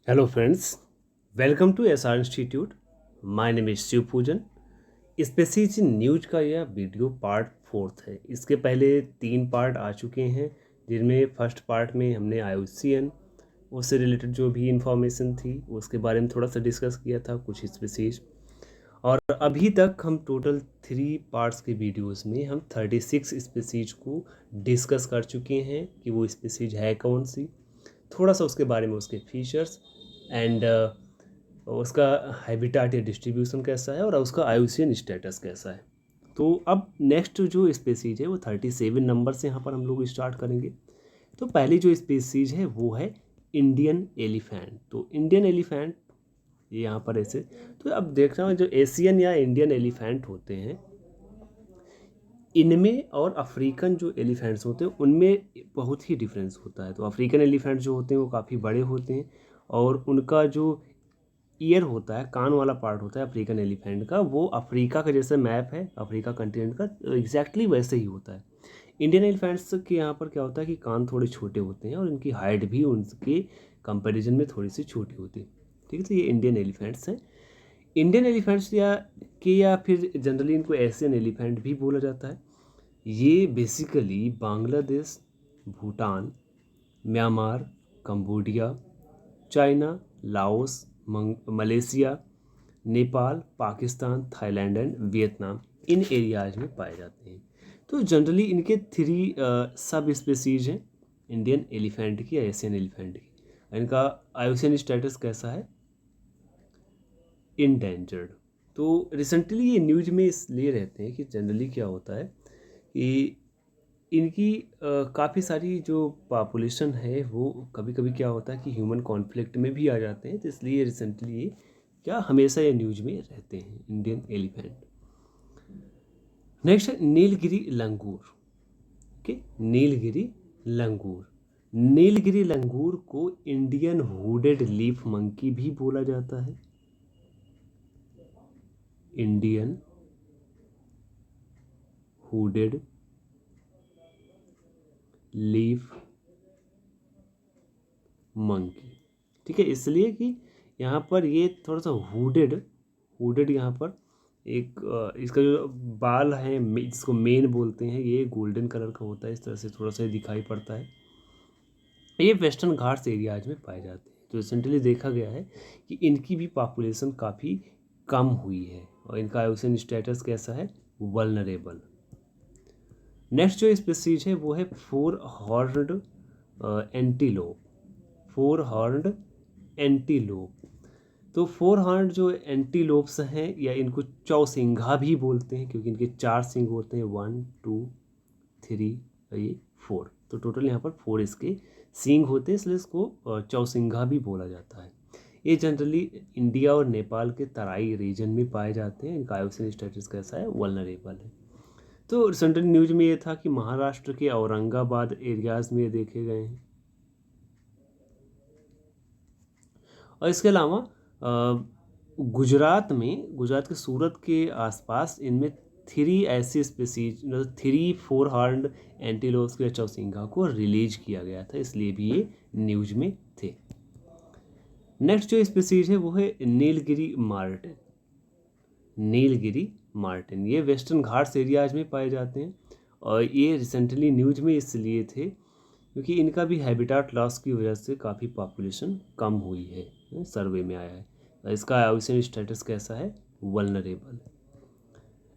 Hello friends, welcome to SR Institute. My name is Shiv पूजन। Species news का यह video part fourth है। इसके पहले 3 पार्ट आ चुके हैं, जिनमें फर्स्ट पार्ट में हमने IUCN उससे रिलेटेड जो भी इंफॉर्मेशन थी उसके बारे में थोड़ा सा डिस्कस किया था, कुछ स्पेसीज। और अभी तक हम टोटल 3 पार्ट्स के वीडियोस में हम 36 स्पेसीज को डिस्कस कर चुके हैं कि वो स्पेसीज है कौन सी, थोड़ा सा उसके बारे में, उसके फीचर्स एंड उसका हैबिटाट या डिस्ट्रीब्यूशन कैसा है और उसका IUCN स्टेटस कैसा है। तो अब नेक्स्ट जो स्पेसीज है वो 37 नंबर से यहाँ पर हम लोग स्टार्ट करेंगे। तो पहली जो स्पेसीज है वो है इंडियन एलिफेंट। तो इंडियन एलिफेंट ये यहाँ पर ऐसे, तो अब देख रहा हूँ जो एशियन या इंडियन एलिफेंट होते हैं, इनमें और अफ्रीकन जो एलिफेंट्स होते हैं उनमें बहुत ही डिफरेंस होता है। तो अफ्रीकन एलिफेंट जो होते हैं वो काफ़ी बड़े होते हैं और उनका जो ईयर होता है, कान वाला पार्ट होता है अफ्रीकन एलिफेंट का, वो अफ्रीका का जैसे मैप है अफ्रीका कंटिनेंट का, एग्जैक्टली वैसे ही होता है। इंडियन एलिफेंट्स के यहाँ पर क्या होता है कि कान थोड़े छोटे होते हैं और इनकी हाइट भी उनके कंपैरिजन में थोड़ी सी छोटी होती है। ठीक है, तो ये इंडियन एलिफेंट्स हैं। इंडियन एलिफेंट्स या फिर जनरली इनको एशियन एलिफेंट भी बोला जाता है। ये basically Bangladesh, Bhutan, Myanmar, Cambodia, China, Laos, Malaysia, Nepal, Pakistan, Thailand and Vietnam, in areas में पाए जाते हैं। तो जनरली इनके 3 सब स्पेसीज हैं इंडियन एलिफेंट की या एशियन एलिफेंट की। इनका IUCN स्टेटस कैसा है? इंडेंजर्ड। तो रिसेंटली ये न्यूज में इसलिए रहते हैं कि जनरली क्या होता है कि इनकी काफ़ी सारी जो पॉपुलेशन है वो कभी कभी क्या होता है कि ह्यूमन कॉन्फ्लिक्ट में भी आ जाते हैं, तो इसलिए रिसेंटली ये क्या हमेशा ये न्यूज में रहते हैं, इंडियन एलिफेंट। नेक्स्ट है नीलगिरी लंगूर। ओके, नीलगिरी लंगूर। नीलगिरी लंगूर को इंडियन हुडेड लीफ मंकी भी बोला जाता है। Indian hooded leaf monkey. ठीक है, इसलिए कि यहाँ पर ये थोड़ा सा हुडेड यहाँ पर एक इसका जो बाल है जिसको मेन बोलते हैं, ये गोल्डन कलर का होता है, इस तरह से थोड़ा सा दिखाई पड़ता है। ये वेस्टर्न घाट्स एरियाज में पाए जाते हैं। तो रिसेंटली देखा गया है कि इनकी भी पॉपुलेशन काफ़ी कम हुई है और इनका IUCN स्टेटस कैसा है? वल्नरेबल। नेक्स्ट जो स्पीसीज है वो है 4 हॉर्न्ड एंटीलोप। 4 horned antelope. तो 4 हॉर्न्ड जो एंटीलोप्स हैं, या इनको चौसिंघा भी बोलते हैं क्योंकि इनके 4 सिंग होते हैं, 1 2 3 ये 4। तो टोटल यहाँ पर 4 इसके सींग होते हैं, इसलिए इसको चौसिंघा भी बोला जाता है। ये जनरली इंडिया और नेपाल के तराई रीजन में पाए जाते हैं। इनका IUCN स्टेटस कैसा है? वल्नरेबल है। तो रिसेंटली न्यूज में ये था कि महाराष्ट्र के औरंगाबाद एरियाज में ये देखे गए हैं। और इसके अलावा गुजरात के सूरत के आसपास इनमें 3 ऐसी स्पीसीज, मतलब 3 4 हॉर्न्ड एंटीलोप्स के चौसिंघा को रिलीज किया गया था, इसलिए भी ये न्यूज में थे। नेक्स्ट जो स्पीसीज है वो है नीलगिरी मार्टिन। नीलगिरी मार्टिन ये वेस्टर्न घाट्स एरियाज में पाए जाते हैं और ये रिसेंटली न्यूज में इसलिए थे क्योंकि इनका भी हैबिटाट लॉस की वजह से काफ़ी पॉपुलेशन कम हुई है, सर्वे में आया है। इसका IUCN स्टेटस कैसा है? वल्नरेबल।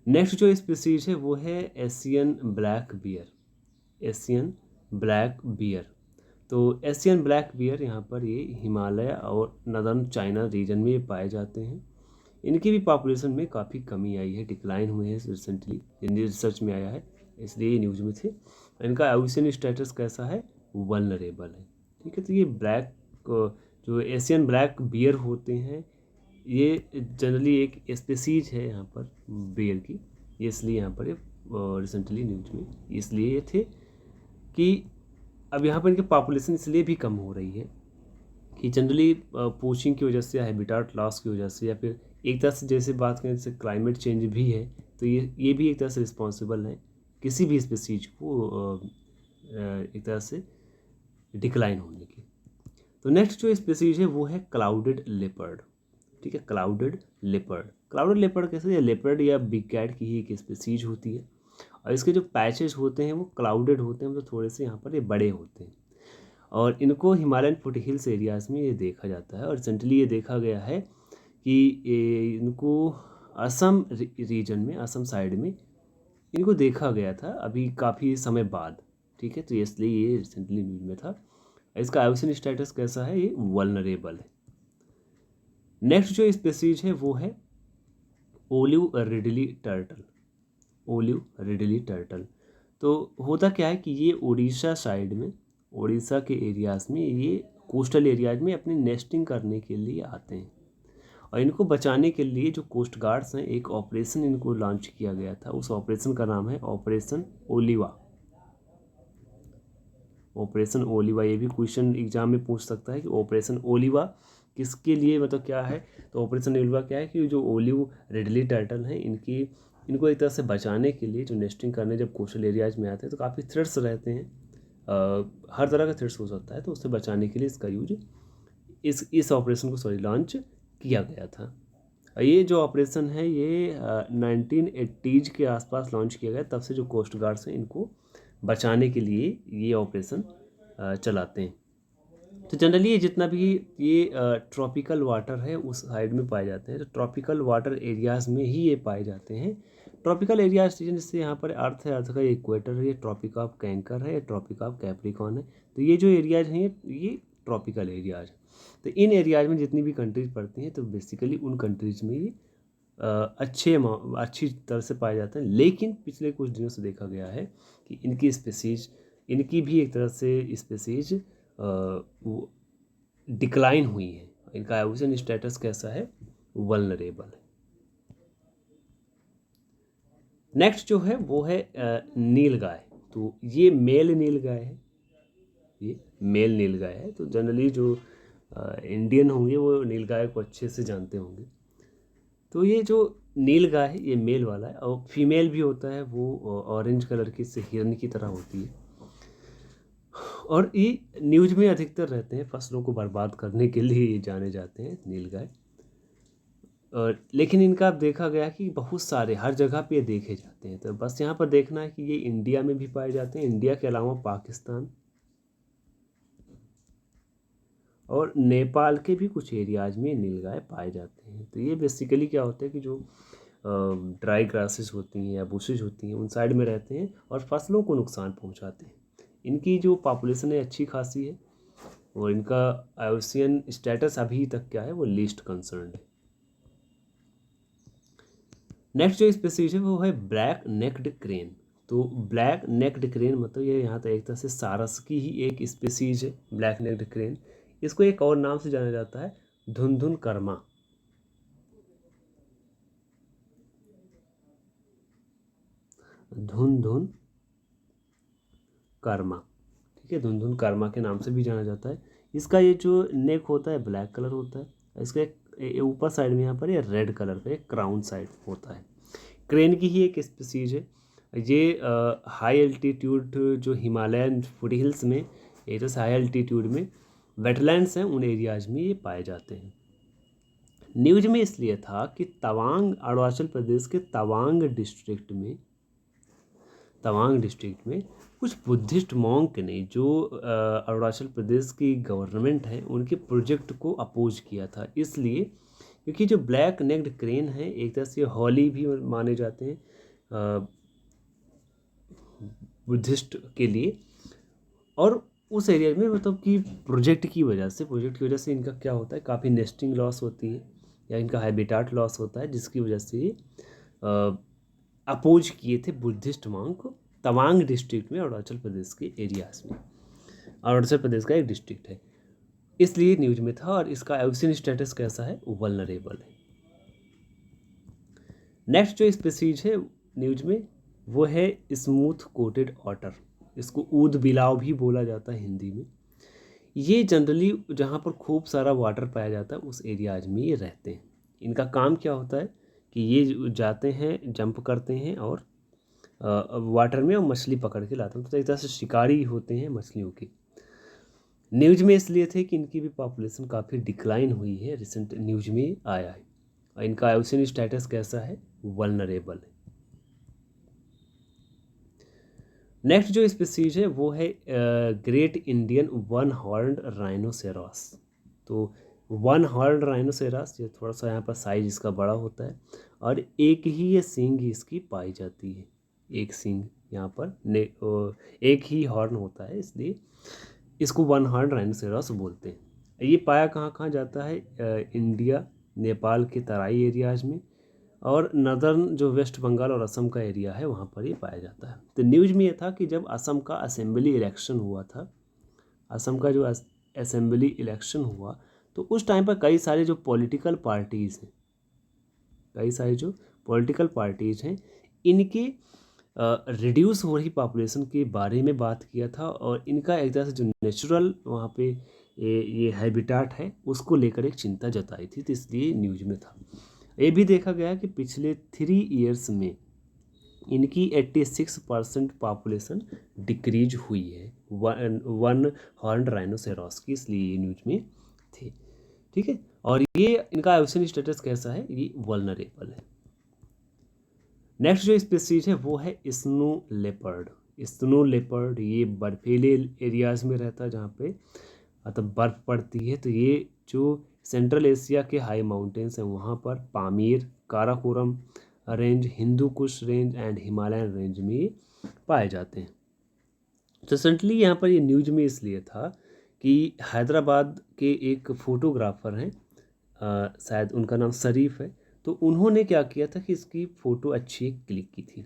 नेक्स्ट जो स्पीसीज है वो है Asian black bear. Asian black bear. तो एशियन ब्लैक बियर यहाँ पर ये हिमालय और नदर्न चाइना रीजन में पाए जाते हैं। इनकी भी पॉपुलेशन में काफ़ी कमी आई है, डिक्लाइन हुए हैं रिसेंटली, रिसर्च में आया है, इसलिए ये न्यूज़ में थे। इनका IUCN स्टेटस कैसा है? वल्नरेबल है। ठीक है, तो ये ब्लैक जो एशियन ब्लैक बियर होते हैं, ये जनरली एक स्पेसीज है यहाँ पर बियर की, इसलिए यहाँ पर ये रिसेंटली न्यूज में इसलिए ये थे कि अब यहाँ पर इनकी पॉपुलेशन इसलिए भी कम हो रही है कि जनरली पोचिंग की वजह से, हैबिटाट लॉस की वजह से, या फिर एक तरह से जैसे बात करें जैसे क्लाइमेट चेंज भी है, तो ये भी एक तरह से रिस्पॉन्सिबल है किसी भी स्पीसीज को एक तरह से डिक्लाइन होने की। तो नेक्स्ट जो स्पीसीज है वो है क्लाउडेड लेपर्ड। ठीक है, क्लाउडेड लेपर्ड। क्लाउडेड लेपर्ड कैसे, या लेपर्ड या बिग कैट की ही एक स्पीसीज होती है, और इसके जो पैचेस होते हैं वो क्लाउडेड होते हैं, मतलब थोड़े से यहाँ पर ये बड़े होते हैं, और इनको हिमालयन फुटहिल्स एरियाज़ में ये देखा जाता है। और रिसेंटली ये देखा गया है कि इनको असम रीजन में, असम साइड में इनको देखा गया था अभी काफ़ी समय बाद। ठीक है, तो इसलिए ये रिसेंटली न्यूज में था। इसका आइसोलेशन स्टेटस कैसा है, ये वल्नरेबल है। नेक्स्ट जो स्पीसीज है वो है olive ridley turtle. Olive ridley turtle, तो होता क्या है कि ये उड़ीसा साइड में, उड़ीसा के एरियाज़ में, ये कोस्टल एरियाज में अपनी नेस्टिंग करने के लिए आते हैं, और इनको बचाने के लिए जो कोस्ट गार्ड्स हैं, एक ऑपरेशन इनको लॉन्च किया गया था। उस ऑपरेशन का नाम है ऑपरेशन ओलिवा। ऑपरेशन ओलिवा, ये भी क्वेश्चन एग्जाम में पूछ सकता है कि ऑपरेशन ओलिवा किसके लिए, मतलब क्या है। तो ऑपरेशन ओलिवा क्या है कि जो ओलिव रिडली टर्टल हैं, इनको एक तरह से बचाने के लिए, जो नेस्टिंग करने जब कोस्टल एरियाज में आते हैं तो काफ़ी थ्रेट्स रहते हैं, हर तरह का थ्रेट्स हो सकता है, तो उससे बचाने के लिए इसका यूज इस ऑपरेशन को लॉन्च किया गया था। ये जो ऑपरेशन है ये 1980s के आसपास लॉन्च किया गया, तब से जो कोस्ट गार्ड्स हैं इनको बचाने के लिए ये ऑपरेशन चलाते हैं। तो जनरली ये जितना भी ये ट्रॉपिकल वाटर है उस साइड में पाए जाते हैं, तो ट्रॉपिकल वाटर एरियाज़ में ही ये पाए जाते हैं। ट्रॉपिकल एरियाज जैसे यहाँ पर अर्थ है, अर्थ का इक्वेटर है, ये ट्रॉपिक ऑफ कैंकर है, ट्रॉपिक ऑफ कैप्रिकॉन है, तो ये जो एरियाज हैं ये ट्रॉपिकल एरियाज। तो इन एरियाज में जितनी भी कंट्रीज पड़ती हैं, तो बेसिकली उन कंट्रीज में ये अच्छी तरह से पाए जाते हैं। लेकिन पिछले कुछ दिनों से देखा गया है कि इनकी स्पीसीज, इनकी भी एक तरह से स्पीसीज डिक्लाइन हुई है। इनका आइसोलेशन स्टेटस कैसा है, वल्नरेबल है। नेक्स्ट जो है वो है नीलगाय। तो ये मेल नीलगाय है, ये मेल नीलगाय है। तो जनरली जो इंडियन होंगे वो नीलगाय को अच्छे से जानते होंगे। तो ये जो नीलगाय है ये मेल वाला है, और फीमेल भी होता है, वो ऑरेंज कलर की से हिरन की तरह होती है, और ये न्यूज में अधिकतर रहते हैं, फसलों को बर्बाद करने के लिए ये जाने जाते हैं नीलगाय। और लेकिन इनका अब देखा गया कि बहुत सारे हर जगह पे ये देखे जाते हैं। तो बस यहाँ पर देखना है कि ये इंडिया में भी पाए जाते हैं, इंडिया के अलावा पाकिस्तान और नेपाल के भी कुछ एरियाज में नीलगाय पाए जाते हैं। तो ये बेसिकली क्या होता है कि जो ड्राई ग्रासेस होती हैं या बुशेज होती हैं उन साइड में रहते हैं और फसलों को नुकसान पहुंचाते हैं। इनकी जो पॉपुलेशन है अच्छी खासी है, और इनका आइसोलेशन स्टेटस अभी तक क्या है, वो लीस्ट कंसर्न्ड है। नेक्स्ट जो स्पीसीज है वो है ब्लैक नेक्ड क्रेन। तो ब्लैक नेक्ड क्रेन मतलब ये यहाँ तक एक तरह से सारस की ही एक स्पीसीज है, ब्लैक नेक्ड क्रेन। इसको एक और नाम से जाना जाता है धुंधुन कर्मा। धुंधुन कर्मा, ठीक है, धुंधुन कर्मा के नाम से भी जाना जाता है। इसका ये जो नेक होता है ब्लैक कलर होता है, इसका ऊपर साइड में यहाँ पर ये रेड कलर का एक क्राउन साइड होता है। क्रेन की ही एक स्पीसीज है। ये हाई एल्टीट्यूड जो हिमालयन फुटहिल्स में, ये जो हाई एल्टीट्यूड में वेटलैंड्स हैं उन एरियाज में ये पाए जाते हैं। न्यूज में इसलिए था कि तवांग, अरुणाचल प्रदेश के तवांग डिस्ट्रिक्ट में कुछ बुद्धिस्ट मॉन्क ने, जो अरुणाचल प्रदेश की गवर्नमेंट है उनके प्रोजेक्ट को अपोज किया था। इसलिए क्योंकि जो ब्लैक नेक्ड क्रेन है एक तरह से हॉली भी माने जाते हैं बुद्धिस्ट के लिए, और उस एरिया में मतलब कि प्रोजेक्ट की वजह से इनका क्या होता है, काफ़ी नेस्टिंग लॉस होती है या इनका हैबिटाट लॉस होता है, जिसकी वजह से अपोज किए थे बुद्धिस्ट मॉन्क तवांग डिस्ट्रिक्ट में, अरुणाचल प्रदेश के एरियाज में। अरुणाचल प्रदेश का एक डिस्ट्रिक्ट है, इसलिए न्यूज में था। और इसका आइसोलेशन स्टेटस कैसा है, वल्नरेबल है। नेक्स्ट जो स्पीसीज है न्यूज में वो है स्मूथ कोटेड ऑटर। इसको ऊद बिलाव भी बोला जाता है हिंदी में। ये जनरली जहाँ पर खूब सारा वाटर पाया जाता है उस एरियाज में ये रहते हैं। इनका काम क्या होता है कि ये जाते हैं, जंप करते हैं और वाटर में और मछली पकड़ के लाते हैं, तो एक तरह से शिकारी होते हैं मछलियों के। न्यूज में इसलिए थे कि इनकी भी पॉपुलेशन काफ़ी डिक्लाइन हुई है, रिसेंट न्यूज में आया है। और इनका आयुसीन स्टेटस कैसा है, वल्नरेबल है। नेक्स्ट जो स्पीसीज है वो है great Indian one horned rhinoceros. तो वन हॉर्न्ड राइनोसेरॉस, ये थोड़ा सा यहाँ पर साइज इसका बड़ा होता है और एक ही ये सींग इसकी पाई जाती है। एक सींग यहाँ पर एक ही हॉर्न होता है, इसलिए इसको वन हॉर्न राइनोसेरॉस बोलते हैं। ये पाया कहाँ कहाँ जाता है, इंडिया, नेपाल के तराई एरियाज में, और नदर्न जो वेस्ट बंगाल और असम का एरिया है वहाँ पर ये पाया जाता है। तो न्यूज में ये था कि जब असम का असेंबली इलेक्शन हुआ था, असम का जो असेंबली इलेक्शन हुआ, तो उस टाइम पर कई सारे जो पॉलिटिकल पार्टीज़ हैं, कई सारी जो पॉलिटिकल पार्टीज़ हैं, इनके रिड्यूस हो रही पॉपुलेशन के बारे में बात किया था, और इनका एक तरह से जो नेचुरल वहाँ पे ये हैबिटाट है उसको लेकर एक चिंता जताई थी, तो इसलिए न्यूज में था। ये भी देखा गया कि पिछले 3 ईयर्स में इनकी 86% पॉपुलेशन डिक्रीज हुई है वन हॉर्न राइनोसेरॉस की, इसलिए ये न्यूज में थे। ठीक है, और ये इनका आयुषन स्टेटस कैसा है, ये वल्नरेबल है। नेक्स्ट जो स्पीसीज है वो है स्नो लेपर्ड। स्नो लेपर्ड ये बर्फीले एरियाज में रहता है, जहाँ पे मतलब बर्फ़ पड़ती है। तो ये जो सेंट्रल एशिया के हाई माउंटेन्स हैं वहाँ पर Pamir, Karakoram range, Hindu Kush range and Himalayan range में पाए जाते हैं। रिसेंटली यहाँ पर ये न्यूज में इसलिए था कि हैदराबाद के एक फ़ोटोग्राफ़र हैं, शायद उनका नाम शरीफ है, तो उन्होंने क्या किया था कि इसकी फ़ोटो अच्छी क्लिक की थी,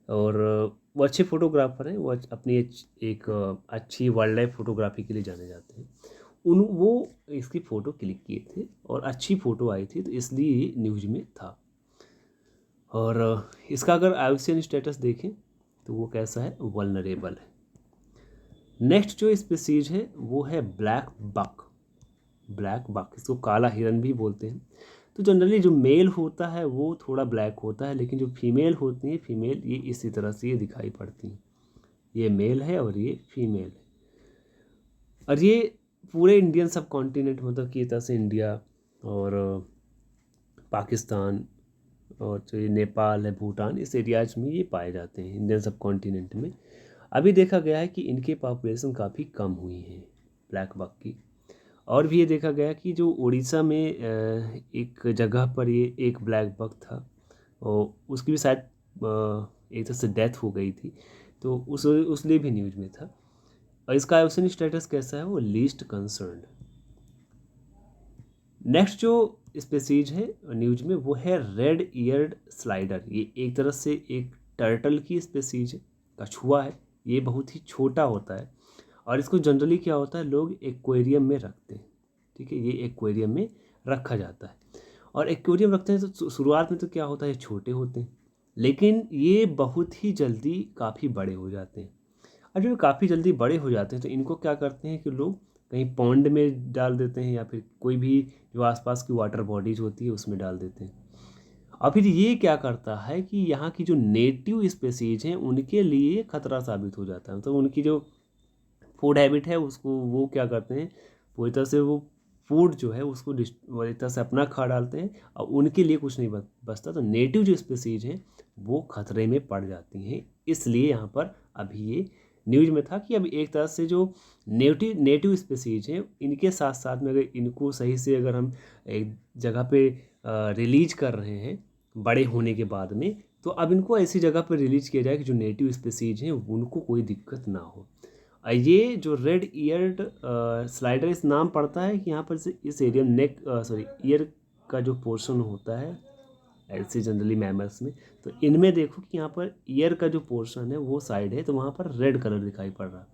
और वो अच्छे फ़ोटोग्राफ़र हैं, वो अपनी एक अच्छी वाइल्ड लाइफ फ़ोटोग्राफी के लिए जाने जाते हैं। वो इसकी फ़ोटो क्लिक किए थे और अच्छी फ़ोटो आई थी, तो इसलिए न्यूज में था। और इसका अगर आयुसियन स्टेटस देखें तो वो कैसा है, वल्नरेबल है। नेक्स्ट जो स्पीसीज है वो है ब्लैक बक। ब्लैक बक, इसको काला हिरन भी बोलते हैं। तो जनरली जो मेल होता है वो थोड़ा ब्लैक होता है, लेकिन जो फीमेल होती है, फीमेल ये इसी तरह से ये दिखाई पड़ती हैं। ये मेल है और ये फीमेल है, और ये पूरे इंडियन सब कॉन्टिनेंट, मतलब कि तरह से इंडिया और पाकिस्तान और जो ये नेपाल है, भूटान, इस एरियाज में ये पाए जाते हैं इंडियन सब कॉन्टिनेंट में। अभी देखा गया है कि इनकी पॉपुलेशन काफ़ी कम हुई है ब्लैक बक की। और भी ये देखा गया कि जो उड़ीसा में एक जगह पर ये एक ब्लैक बक था, और उसकी भी शायद एक तरह से डेथ हो गई थी, तो उस लिए भी न्यूज में था। और इसका आयोसन स्टेटस कैसा है, वो लीस्ट कंसर्न्ड। नेक्स्ट जो स्पीसीज है न्यूज में वो है रेड ईयर्ड स्लाइडर। ये एक तरह से एक टर्टल की स्पीसीज है, कछुआ है। ये बहुत ही छोटा होता है, और इसको जनरली क्या होता है, लोग एक्वेरियम में रखते हैं। ठीक है, ये एक्वेरियम में रखा जाता है, और एक्वेरियम रखते हैं तो शुरुआत में तो क्या होता है, ये छोटे होते हैं, लेकिन ये बहुत ही जल्दी काफ़ी बड़े हो जाते हैं। और जब काफ़ी जल्दी बड़े हो जाते हैं तो इनको क्या करते हैं कि लोग कहीं पॉन्ड में डाल देते हैं, या फिर कोई भी जो आसपास की वाटर बॉडीज होती है उसमें डाल देते हैं। और फिर ये क्या करता है कि यहाँ की जो नेटिव स्पेसीज हैं उनके लिए खतरा साबित हो जाता है। तो उनकी जो फूड हैबिट है उसको वो क्या करते हैं, पूरी तरह से वो फूड जो है उसको एक तरह से अपना खा डालते हैं, और उनके लिए कुछ नहीं बचता। तो नेटिव जो स्पेसीज हैं वो खतरे में पड़ जाती हैं। इसलिए यहाँ पर अभी ये न्यूज में था कि अब एक तरह से जो नेटिव स्पेसीज हैं इनके साथ साथ में अगर इनको सही से अगर हम एक जगह पे रिलीज कर रहे हैं बड़े होने के बाद में, तो अब इनको ऐसी जगह पर रिलीज किया जाए कि जो नेटिव स्पेसीज हैं उनको कोई दिक्कत ना हो। ये जो रेड ईयर्ड स्लाइडर, इस नाम पड़ता है कि यहाँ पर से इस एरिया नेक सॉरी ईयर का जो पोर्शन होता है ऐसे जनरली मैमल्स में, तो इनमें देखो कि यहाँ पर ईयर का जो पोर्शन है वो साइड है, तो वहाँ पर रेड कलर दिखाई पड़ रहा है,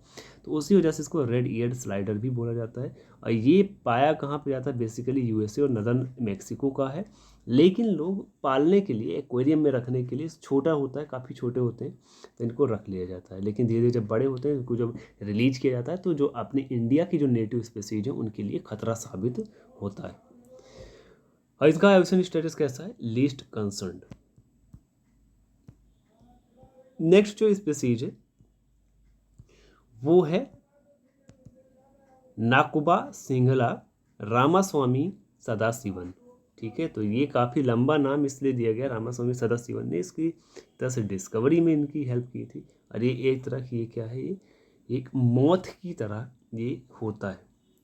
तो उसी वजह से इसको रेड ईयर्ड स्लाइडर भी बोला जाता है। और ये पाया कहाँ पर जाता है, बेसिकली यूएसए और नदर्न मेक्सिको का है, लेकिन लोग पालने के लिए एक्वेरियम में रखने के लिए, छोटा होता है, काफ़ी छोटे होते हैं, तो इनको रख लिया जाता है। लेकिन धीरे धीरे जब बड़े होते हैं इनको जब रिलीज किया जाता है तो जो अपने इंडिया की जो नेटिव स्पेसीज है उनके लिए खतरा साबित होता है। और इसका आयोसन स्टेटस कैसा है, लीस्ट कंसर्न्ड। नेक्स्ट जो स्पेसीज है वो है नाकुबा सिंघला रामास्वामी सदाशिवन। ठीक है, तो ये काफ़ी लंबा नाम इसलिए दिया गया, रामास्वामी सदाशिवन ने इसकी तरह से डिस्कवरी में इनकी हेल्प की थी। और ये एक तरह की ये क्या है, ये एक मौत की तरह ये होता है।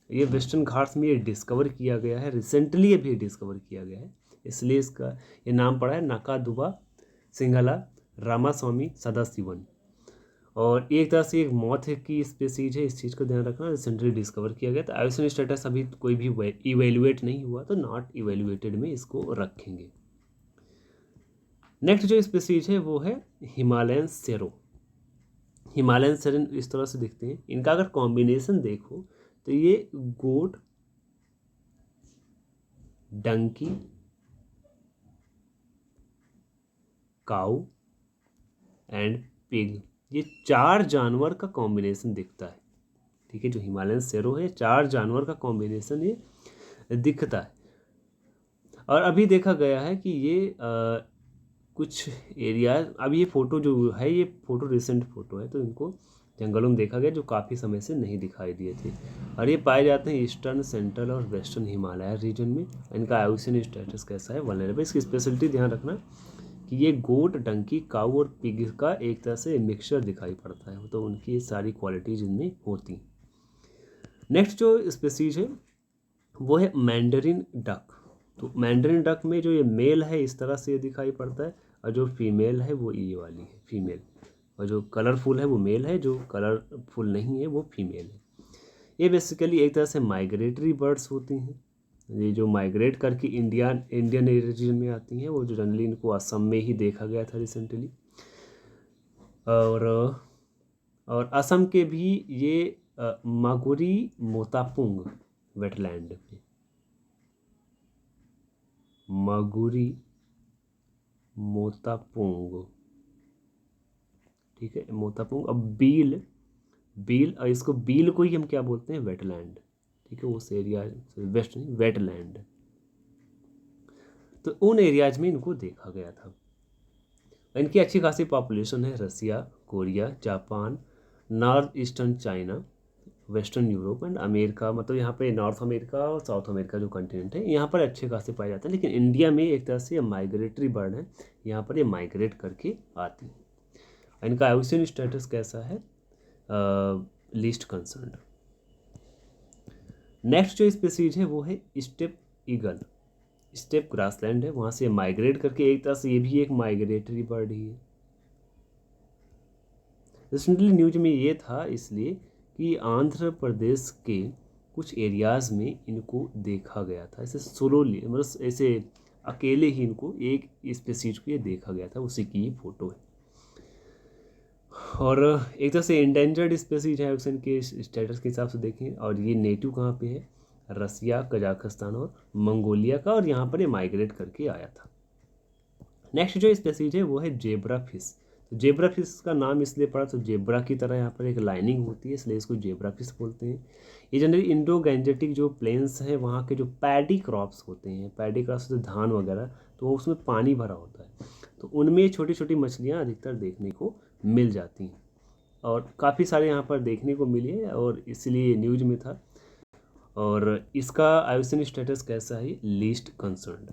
ये वेस्टर्न घाट्स में ये डिस्कवर किया गया है, रिसेंटली अभी डिस्कवर किया गया है, इसलिए इसका ये नाम पड़ा है नाकादुबा सिंघला रामास्वामी सदाशिवन। और एक तरह से एक मौत की स्पीसीज है, इस चीज़ का ध्यान रखना, रिसेंटली डिस्कवर किया गया। तो आयुसन स्टेटस अभी कोई भी इवेल्युएट नहीं हुआ, तो नॉट इवेल्युएटेड में इसको रखेंगे। नेक्स्ट जो स्पीसीज है वो है हिमालयन सेरो। हिमालयन सेरो इस तरह से दिखते हैं। इनका अगर कॉम्बिनेशन देखो तो ये गोट, डंकी, काऊ एंड पिग, ये 4 जानवर का कॉम्बिनेशन दिखता है। ठीक है, जो हिमालयन सेरो है 4 जानवर का कॉम्बिनेशन ये दिखता है। और अभी देखा गया है कि ये कुछ एरिया, अब ये फ़ोटो जो है ये फ़ोटो रिसेंट फ़ोटो है, तो इनको जंगलों में देखा गया जो काफ़ी समय से नहीं दिखाई दिए थे। और ये पाए जाते हैं ईस्टर्न, सेंट्रल और वेस्टर्न हिमालय रीजन में। इनका आयुसन स्टेटस कैसा है, वल्नरेबल। इसकी स्पेशलिटी ध्यान रखना कि ये गोट, डंकी, काऊ और पिग का एक तरह से मिक्सचर दिखाई पड़ता है, तो उनकी सारी क्वालिटीज इनमें होती हैं। नेक्स्ट जो स्पीसीज है वो है मैंडरिन डक। तो मैंडरिन डक में जो ये मेल है इस तरह से दिखाई पड़ता है, और जो फीमेल है वो ये वाली है फीमेल, और जो कलरफुल है वो मेल है, जो कलरफुल नहीं है वो फीमेल है। ये बेसिकली एक तरह से माइग्रेटरी बर्ड्स होती हैं, ये जो माइग्रेट करके इंडियन रीजन में आती हैं। वो जो जनरली इनको असम में ही देखा गया था रिसेंटली, और असम के भी ये मागुरी मोतापुंग वेटलैंड में, मागुरी मोतापुंग, ठीक है, मोतापुंग। अब बील और इसको बील को ही हम क्या बोलते हैं, वेटलैंड। ठीक है, उस एरिया वेस्ट वेटलैंड, तो उन एरियाज में इनको देखा गया था। इनकी अच्छी खासी पॉपुलेशन है Russia, Korea, Japan, north eastern China, western Europe and America. मतलब यहाँ पे नॉर्थ अमेरिका और साउथ अमेरिका जो कंटिनेंट है यहाँ पर अच्छे खासे पाए जाते हैं। लेकिन इंडिया में एक तरह से ये माइग्रेटरी बर्ड है, यहाँ पर ये माइग्रेट करके आती है। इनका आयुसन स्टेटस कैसा है, लीस्ट कंसर्न्ड। नेक्स्ट जो स्पीसीज है वो है स्टेप ईगल। स्टेप ग्रासलैंड है, वहाँ से माइग्रेट करके एक तरह से ये भी एक माइग्रेटरी बर्ड ही है। रिसेंटली न्यूज में ये था इसलिए कि आंध्र प्रदेश के कुछ एरियाज़ में इनको देखा गया था, ऐसे सोलोली, मतलब ऐसे अकेले ही इनको एक स्पीसीज को ये देखा गया था, उसी की ये फोटो है। और एक तरह से इंडेंजर्ड स्पीसीज है उसन के स्टेटस के हिसाब से देखें। और ये नेटिव कहाँ पे है, रसिया, कजाकिस्तान और मंगोलिया का, और यहाँ पर ये माइग्रेट करके आया था। नेक्स्ट जो स्पीसीज है वो है जेब्रा फिश। तो जेब्रा फिश का नाम इसलिए पड़ा, तो जेब्रा की तरह यहाँ पर एक लाइनिंग होती है, इसलिए इसको जेब्रा फिश बोलते हैं। ये जनरली इंडो गैंजेटिक जो प्लेन्स हैं वहाँ के जो पैडी क्रॉप्स होते हैं, पैडी क्रॉप्स तो धान वगैरह, तो उसमें पानी भरा होता है, तो उनमें छोटी छोटी मछलियाँ अधिकतर देखने को मिल जाती हैं, और काफ़ी सारे यहाँ पर देखने को मिली है, और इसलिए न्यूज में था। और इसका आयुसन स्टेटस कैसा है, लीस्ट कंसर्न्ड।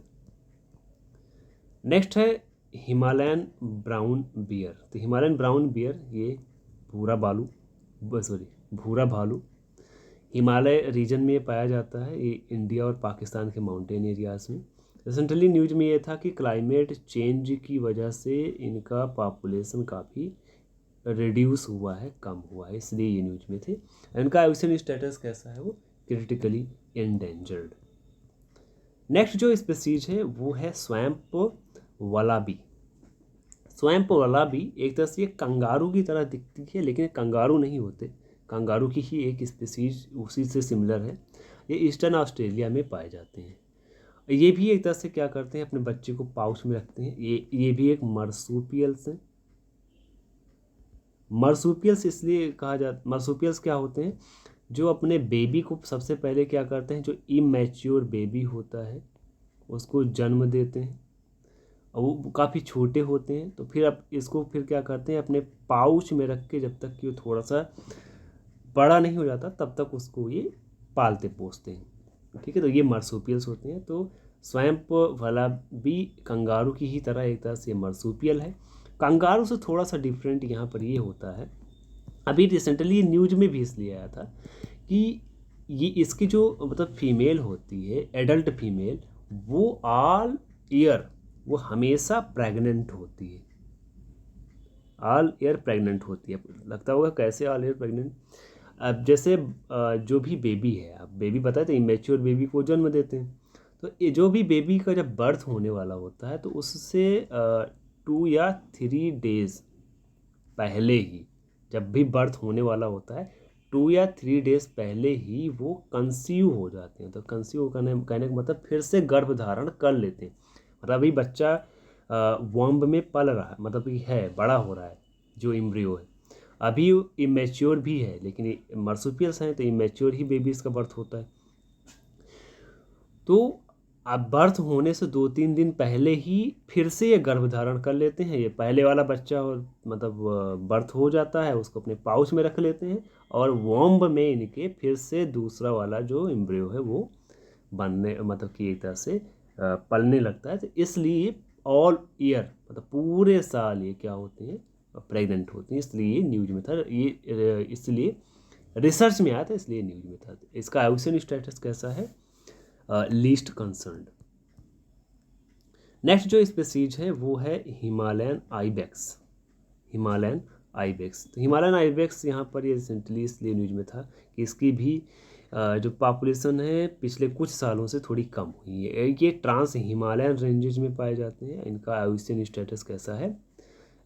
नेक्स्ट है हिमालयन ब्राउन बियर। तो हिमालयन ब्राउन बियर ये भूरा भालू हिमालय रीजन में पाया जाता है। ये इंडिया और पाकिस्तान के माउंटेन एरियाज़ में। रिसेंटली न्यूज में ये था कि क्लाइमेट चेंज की वजह से इनका पॉपुलेशन काफ़ी रिड्यूस हुआ है, कम हुआ है, इसलिए ये न्यूज में थे। इनका आयुसन स्टेटस कैसा है, वो क्रिटिकली एंडेंजर्ड। नेक्स्ट जो स्पीसीज है वो है स्वैम्प वलाबी। स्वैम्प वलाबी एक तरह से कंगारू की तरह दिखती है, लेकिन कंगारू नहीं होते, कंगारू की ही एक स्पीसीज उसी से सिमिलर है। ये ईस्टर्न ऑस्ट्रेलिया में पाए जाते हैं। ये भी एक तरह से क्या करते हैं, अपने बच्चे को पाउच में रखते हैं। ये भी एक मर्सूपियल्स है। मर्सूपियल्स इसलिए कहा जाता, मर्सूपियल्स क्या होते हैं, जो अपने बेबी को सबसे पहले क्या करते हैं, जो इमैच्योर बेबी होता है उसको जन्म देते हैं, और वो काफ़ी छोटे होते हैं, तो फिर अब इसको फिर क्या करते हैं, अपने पाउच में रख के जब तक कि वो थोड़ा सा बड़ा नहीं हो जाता तब तक उसको ये पालते पोसते हैं। ठीक है, तो ये मार्सुपियल्स होते हैं। तो स्वैम्प वाला भी कंगारू की ही तरह एक तरह से मार्सुपियल है। कंगारू से थोड़ा सा डिफरेंट यहाँ पर ये होता है, अभी रिसेंटली न्यूज में भी इसलिए आया था कि ये इसकी जो मतलब फीमेल होती है, एडल्ट फीमेल, वो ऑल ईयर वो हमेशा प्रेग्नेंट होती है, ऑल ईयर प्रेग्नेंट होती है। लगता होगा कैसे ऑल ईयर प्रेग्नेंट? अब जैसे जो भी बेबी है, अब बेबी पता है तो इमेच्योर बेबी को जन्म देते हैं, तो ये जो भी बेबी का जब बर्थ होने वाला होता है तो उससे 2 या 3 डेज पहले ही, जब भी बर्थ होने वाला होता है 2 या 3 डेज पहले ही वो कंसीव हो जाते हैं। तो कंसीव कहने का मतलब फिर से गर्भ धारण कर लेते हैं। मतलब अभी बच्चा वॉम्ब में पल रहा है, मतलब कि है, बड़ा हो रहा है जो एम्ब्रियो है, अभी इमेच्योर भी है, लेकिन मार्सुपियल्स हैं तो इमेच्योर ही बेबीज़ का बर्थ होता है। तो अब बर्थ होने से 2-3 दिन पहले ही फिर से ये गर्भ धारण कर लेते हैं। ये पहले वाला बच्चा मतलब बर्थ हो जाता है, उसको अपने पाउच में रख लेते हैं और वॉम्ब में इनके फिर से दूसरा वाला जो एम्ब्रियो है वो बनने मतलब कि एक तरह से पलने लगता है। तो इसलिए ऑल ईयर मतलब पूरे साल ये क्या होते हैं, प्रेग्नेंट होते हैं। इसलिए ये न्यूज में था, ये इसलिए रिसर्च में आया था, इसलिए न्यूज में था। इसका आयुषन स्टेटस कैसा है? Least concerned. नेक्स्ट जो स्पीसीज है वो है हिमालयन आइबेक्स। हिमालयन आइबेक्स, तो हिमालयन आइबेक्स यहाँ पर ये रिसेंटली इसलिए न्यूज में था कि इसकी भी जो पॉपुलेशन है पिछले कुछ सालों से थोड़ी कम हुई है। ये ट्रांस हिमालयन रेंजेज में पाए जाते हैं। इनका आयुषन स्टेटस कैसा है?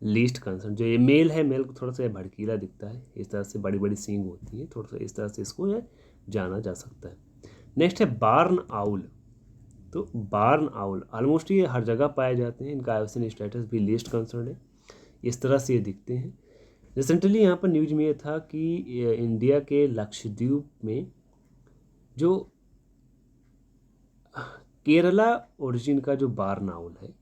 Least concern. जो ये मेल है, मेल को थोड़ा सा भड़कीला दिखता है, इस तरह से बड़ी बड़ी सींग होती है, थोड़ा सा इस तरह से इसको जाना जा सकता है। नेक्स्ट है बार्न आउल। तो बार्न आउल ऑलमोस्ट ये हर जगह पाए जाते हैं। इनका आयुषन स्टेटस भी लीस्ट कंसर्न है। इस तरह से ये दिखते हैं। रिसेंटली यहाँ पर न्यूज में ये था कि इंडिया के लक्षद्वीप में जो केरला ओरिजिन का जो बार्न आउल है,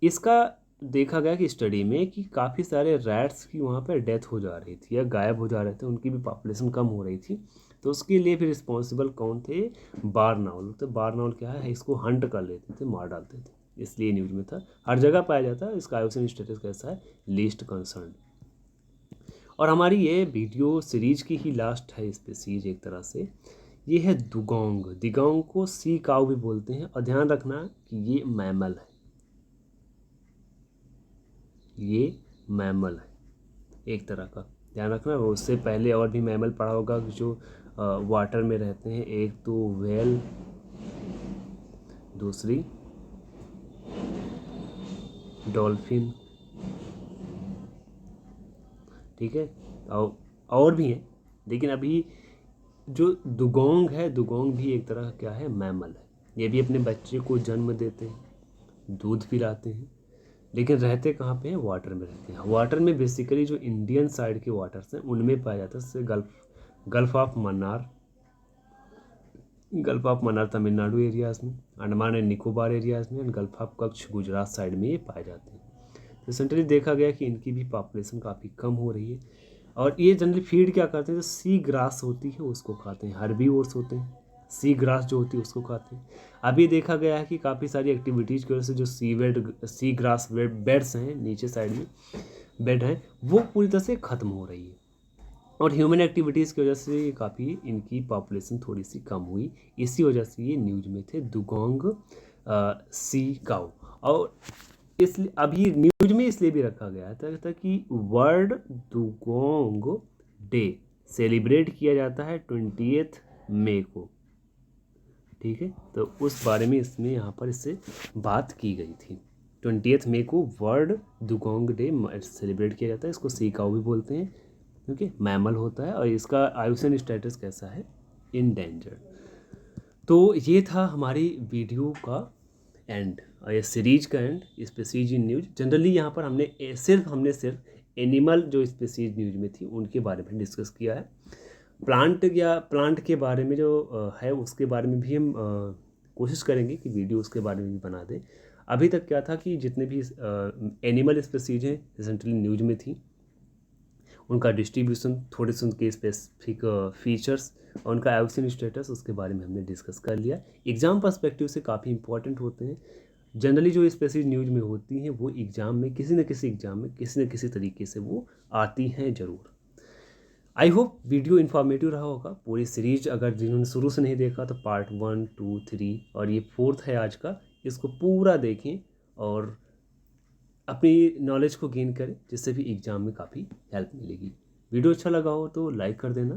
इसका देखा गया कि स्टडी में कि काफ़ी सारे रैट्स की वहाँ पर डेथ हो जा रही थी या गायब हो जा रहे थे, उनकी भी पॉपुलेशन कम हो रही थी। तो उसके लिए भी रिस्पॉन्सिबल कौन थे? बार्न आउल। तो बार्न आउल क्या है, इसको हंट कर लेते थे, मार डालते थे, इसलिए न्यूज में था। हर जगह पाया जाता है। इसका आयुषन स्टेटस कैसा है? Least concern. और हमारी ये वीडियो सीरीज की ही लास्ट है स्पीसीज एक तरह से। ये है दुगोंग। दिगोंग को सी काऊ भी बोलते हैं। और ध्यान रखना कि ये मैमल है, ये मैमल है एक तरह का, ध्यान रखना। उससे पहले और भी मैमल पढ़ा होगा जो वाटर में रहते हैं। एक तो व्हेल, दूसरी डॉल्फिन, ठीक है, और भी हैं। लेकिन अभी जो दुगोंग है, दुगोंग भी एक तरह का क्या है? मैमल है। ये भी अपने बच्चे को जन्म देते हैं, दूध पिलाते हैं, लेकिन रहते कहाँ पे हैं? वाटर में रहते हैं। वाटर में बेसिकली जो इंडियन साइड के वाटर्स हैं उनमें पाया जाता है, जैसे gulf of Mannar, gulf of Mannar Tamil Nadu areas में, अंडमान एंड निकोबार एरियाज़ में, and gulf of Kutch Gujarat side में ये पाए जाते हैं। रिसेंटली देखा गया कि इनकी भी पॉपुलेशन काफ़ी कम हो रही है। और ये जनरली फीड क्या करते हैं? जो सी ग्रास होती है उसको खाते हैं। हर्बीवोर्स होते हैं, सी ग्रास जो होती है उसको खाते हैं। अभी देखा गया है कि काफ़ी सारी एक्टिविटीज़ की वजह से जो सी ग्रास बेड्स हैं, नीचे साइड में बेड हैं, वो पूरी तरह से ख़त्म हो रही है। और ह्यूमन एक्टिविटीज़ की वजह से काफ़ी इनकी पॉपुलेशन थोड़ी सी कम हुई। इसी वजह से ये न्यूज में थे, दुगोंग सी काऊ। और इसलिए अभी न्यूज में इसलिए भी रखा गया था कि वर्ल्ड दुगोंग डे सेलिब्रेट किया जाता है 20 मई को। ठीक है, तो उस बारे में इसमें यहाँ पर इससे बात की गई थी। 20 मई को वर्ल्ड दुगोंग डे सेलिब्रेट किया जाता है। इसको सी काऊ भी बोलते हैं क्योंकि मैमल होता है। और इसका आयुषन स्टेटस कैसा है? इंडेंजर्ड। तो ये था हमारी वीडियो का एंड, ये सीरीज का and, species in news. Generally यहाँ पर हमने सिर्फ एनिमल जो स्पीसीज न्यूज में थी उनके बारे में डिस्कस किया है। प्लांट के बारे में जो है उसके बारे में भी हम कोशिश करेंगे कि वीडियो उसके बारे में भी बना दें। अभी तक क्या था कि जितने भी एनिमल स्पीसीज हैं रिसेंटली न्यूज में थी उनका डिस्ट्रीब्यूशन, थोड़े से उनके स्पेसिफिक फीचर्स और उनका एवोल्यूशन स्टेटस, उसके बारे में हमने डिस्कस कर लिया। एग्ज़ाम पर्सपेक्टिव से काफ़ी इंपॉर्टेंट होते हैं। जनरली जो स्पेसिफिक न्यूज में होती हैं वो एग्ज़ाम में किसी न किसी एग्ज़ाम में किसी न किसी तरीके से वो आती हैं ज़रूर। आई होप वीडियो इन्फॉर्मेटिव रहा होगा। पूरी सीरीज अगर जिन्होंने शुरू से नहीं देखा तो पार्ट 1, 2, 3 और ये 4th है आज का, इसको पूरा देखें और अपनी नॉलेज को गेन करें, जिससे भी एग्ज़ाम में काफ़ी हेल्प मिलेगी। वीडियो अच्छा लगा हो तो लाइक कर देना,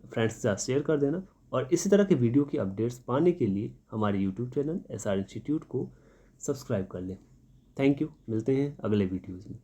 फ्रेंड्स के साथ शेयर कर देना, और इसी तरह के वीडियो की अपडेट्स पाने के लिए हमारे यूट्यूब चैनल SR इंस्टीट्यूट को सब्सक्राइब कर लें। थैंक यू, मिलते हैं अगले वीडियोज़ में।